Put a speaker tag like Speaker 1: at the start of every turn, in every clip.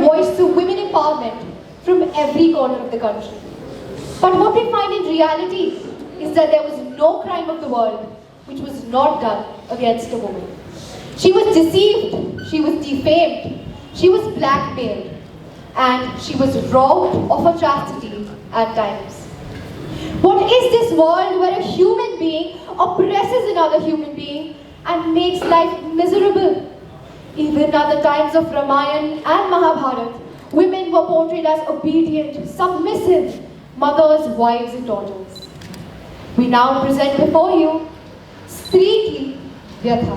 Speaker 1: voice to women empowerment from every corner of the country. But what we find in reality is that there was no crime of the world which was not done against a woman. She was deceived, she was defamed, she was blackmailed, and she was robbed of her chastity at times. What is this world where a human being oppresses another human being and makes life miserable? Even at the times of Ramayana and Mahabharata, women were portrayed as obedient, submissive, mothers, wives and daughters. We now present before you Stree Ki Vyatha.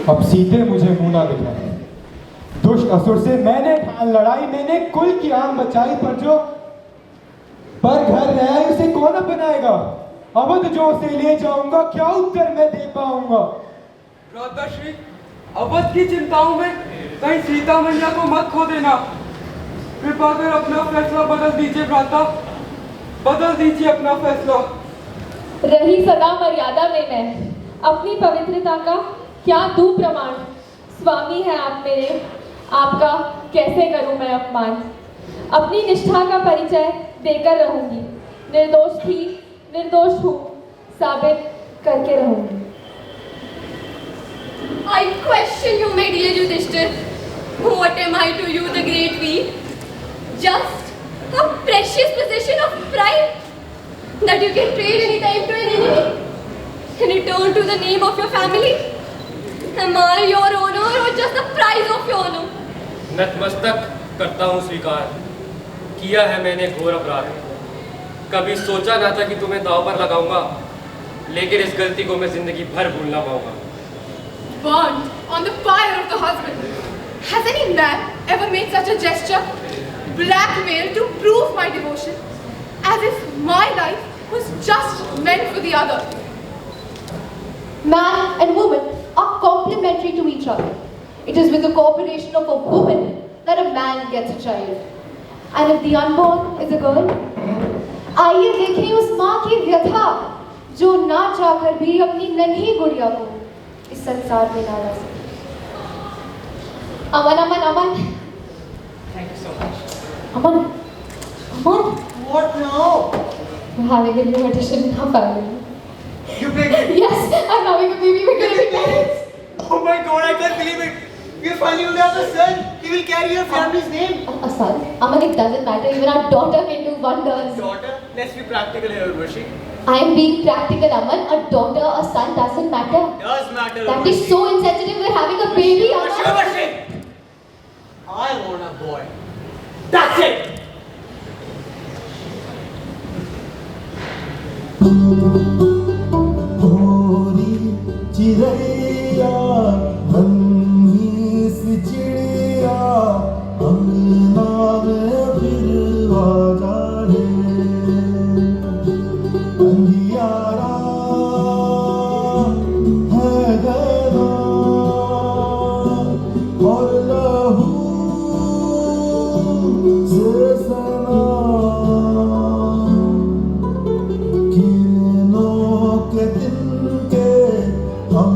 Speaker 2: अब सीधे मुझे मुंह ना दिखाए। दुष्ट असुर से मैंने ठान लड़ाई, मैंने कुल की आन बचाई, पर घर रहा उसे कौन अपनाएगा? अवध जो उसे ले जाऊंगा, क्या उत्तर मैं दे पाऊंगा?
Speaker 3: भ्राताश्री, अवध की चिंताओं में कहीं सीता मैया को मत खो देना। कृपा कर अपना फैसला बदल दीजिए भ्राता, बदल दीजिए अपना फैसला।
Speaker 4: रही सदा मर्यादा में मैं अपनी पवित्रता का क्या दूं प्रमाण। स्वामी है आप मेरे, आपका कैसे करूं मैं अपमान। अपनी निष्ठा का परिचय देकर रहूंगी, निर्दोष थी निर्दोष हूं साबित करके रहूंगी।
Speaker 5: I question you, my dear Yudhishthir. What am I to you, the great Veer? Just a precious possession of pride that you can trade any time to an enemy in return to the name of your family. Am I your honor or just the price of your honor?
Speaker 6: नतमस्तक करता हूँ स्वीकार, किया है मैंने घोर अपराध। कभी सोचा ना था कि तुम्हें दांव पर लगाऊंगा, लेकिन इस गलती को मैं जिंदगी भर भूल ना पाऊंगा।
Speaker 5: Burned on the fire of the husband. Has any man ever made such a gesture? Blackmail to prove my devotion, as if my life was just meant for the other.
Speaker 1: Man and woman are complementary to each other. It is with the cooperation of a woman that a man gets a child. And if the unborn is a girl, आइए देखें उस माँ की व्यथा जो ना चाहकर भी अपनी नन्ही गुड़िया को इस संसार में ला सके। अमन अमन अमन,
Speaker 3: Thank you so much.
Speaker 1: Aman Aman,
Speaker 3: What now?
Speaker 1: we're having a new addition in our family.
Speaker 3: You pregnant?
Speaker 1: Yes, I'm having a baby. We're gonna be parents.
Speaker 3: Oh my God, I can't believe it. We finally will have a son. He will carry your family's name.
Speaker 1: A son? Aman, it doesn't matter. Even our daughter can do wonders.
Speaker 3: Daughter, let's be practical here, Urvashi.
Speaker 1: I am being practical, Aman. A daughter, a son doesn't matter.
Speaker 3: Does matter.
Speaker 1: That is so insensitive. We're having a baby, Aman.
Speaker 3: Urvashi! I want a boy. That's it.
Speaker 7: चिड़ैया नन्ही सी चिड़िया अंगना में फिर आजा रे अंधियारा है गहरा और लहू से सना किरणों के दिन के हम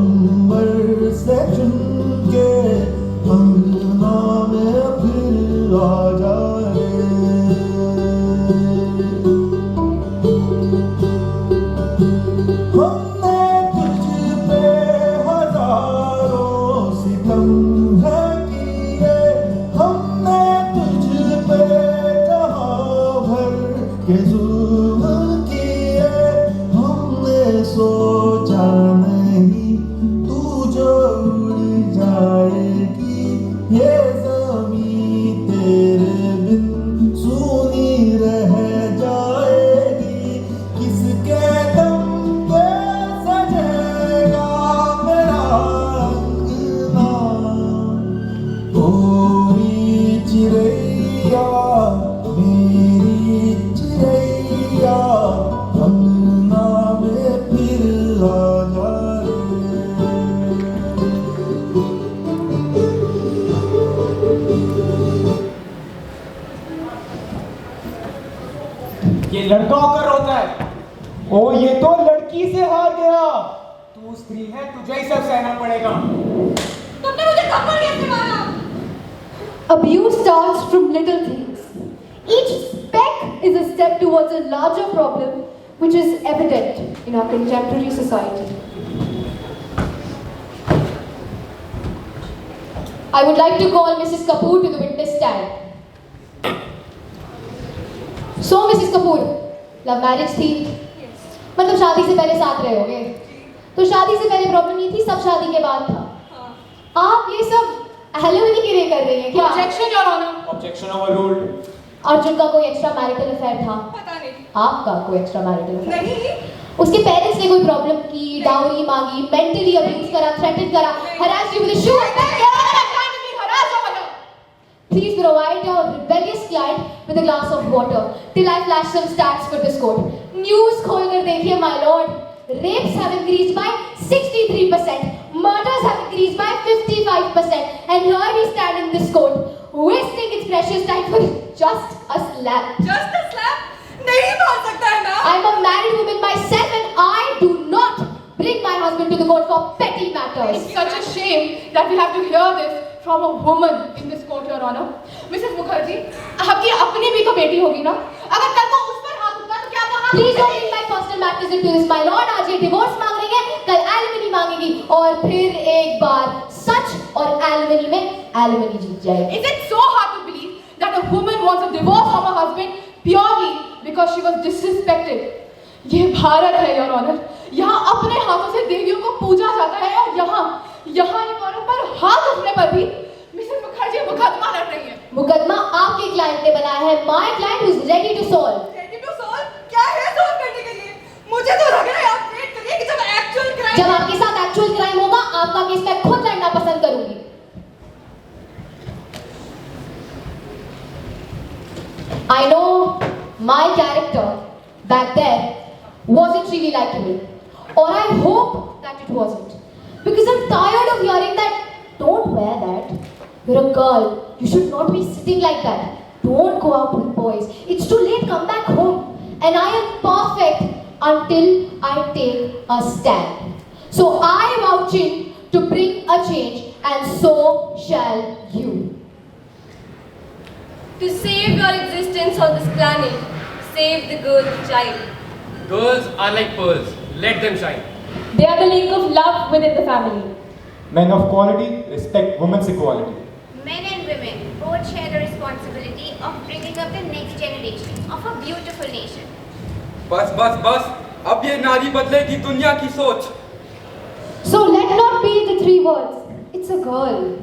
Speaker 2: ये तो लड़की से हार गया। तू स्त्री है, तुझे ही सब सहना पड़ेगा।
Speaker 5: तुमने मुझे थप्पड़ कैसे मारा?
Speaker 1: Abuse starts from little things. Each speck is a step towards a larger problem which is evident in our contemporary society.
Speaker 4: I would like to call Mrs. Kapoor to the witness stand. So, Mrs. Kapoor, love marriage थी? मतलब शादी से पहले साथ रहे होगे? तो शादी से पहले प्रॉब्लम नहीं थी, सब शादी के बाद था। आप ये सब एलिमनी के लिए कर रही हैं क्या?
Speaker 5: Objection, Your Honor.
Speaker 2: Objection overruled.
Speaker 4: Arjun का कोई एक्स्ट्रा मैरिटल अफेयर था?
Speaker 5: पता नहीं।
Speaker 4: आपका कोई एक्स्ट्रा मैरिटल अफेयर?
Speaker 5: नहीं।
Speaker 4: उसके पेरेंट्स ने कोई प्रॉब्लम की, डाउरी मांगी, मेंटली अब्यूज करा, थ्रेटन करा, harassed you with a shoe? Please provide your rebellious client with a glass of water till I flash some stats for this court. News खोल कर देखिए, my lord. Rapes have increased by 63%. Murders have increased by 55%. And here we stand in this court, wasting its precious time for just a slap.
Speaker 5: Just a slap? नहीं बोल सकता है ना?
Speaker 4: I'm a married woman myself and I do not bring my husband to the court for petty matters.
Speaker 5: It's such a shame that we have to hear this from a woman in this court, Your Honor. Mrs. Mukherjee, आपकी अपनी भी तो बेटी होगी ना? अगर कल को उस पर हाथ उठा तो क्या कहा?
Speaker 4: Please don't bring my personal matters into this, my lord. आज ये डिवोर्स मांग रही है, कल एलिमनी मांगेगी और फिर एक बार सच और एलिमनी में एलिमनी जीत जाएगी.
Speaker 5: Is it so hard to believe that a woman wants a divorce from her husband purely because she was disrespected? ये भारत है, Your Honor. यहाँ अपने हाथों से देवियों को पूजा जाता है और यहाँ एक औरत पर हाथ उठने पर भी मिसेस मुखर्जी मुकदमा लड़ रही है।
Speaker 4: मुकदमा आपके क्लाइंट ने बनाया है. My client who is ready to solve.
Speaker 5: Ready to solve? क्या है solve करने के लिए? मुझे तो लग रहा है आप वेट करिए कि जब actual crime
Speaker 4: जब आपके साथ एक्चुअल क्राइम होगा, आपका केस मैं खुद लड़ना पसंद करूंगी. I know my character back there wasn't really likable, or I hope that it wasn't, because I'm tired of hearing that. Don't wear that. You're a girl. You should not be sitting like that. Don't go out with boys. It's too late. Come back home. And I am perfect until I take a stand. So I vouch in to bring a change, and so shall you.
Speaker 5: to save your existence on this planet, save the girl child.
Speaker 6: Girls are like pearls. Let them shine.
Speaker 4: They are the link of love within the family.
Speaker 2: Men of quality respect women's equality.
Speaker 8: Men and women both share the responsibility of bringing up the next generation of a beautiful nation.
Speaker 3: बस बस बस, अब ये नारी बदलेगी दुनिया की सोच.
Speaker 1: So let not be the three words, it's a girl,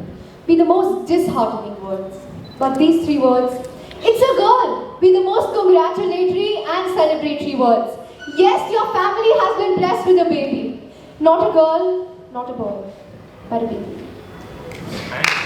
Speaker 1: be the most disheartening words. But these three words, it's a girl, be the most congratulatory and celebratory words. Yes, your family has been blessed with a baby. Not a girl, not a boy, but a baby.
Speaker 6: And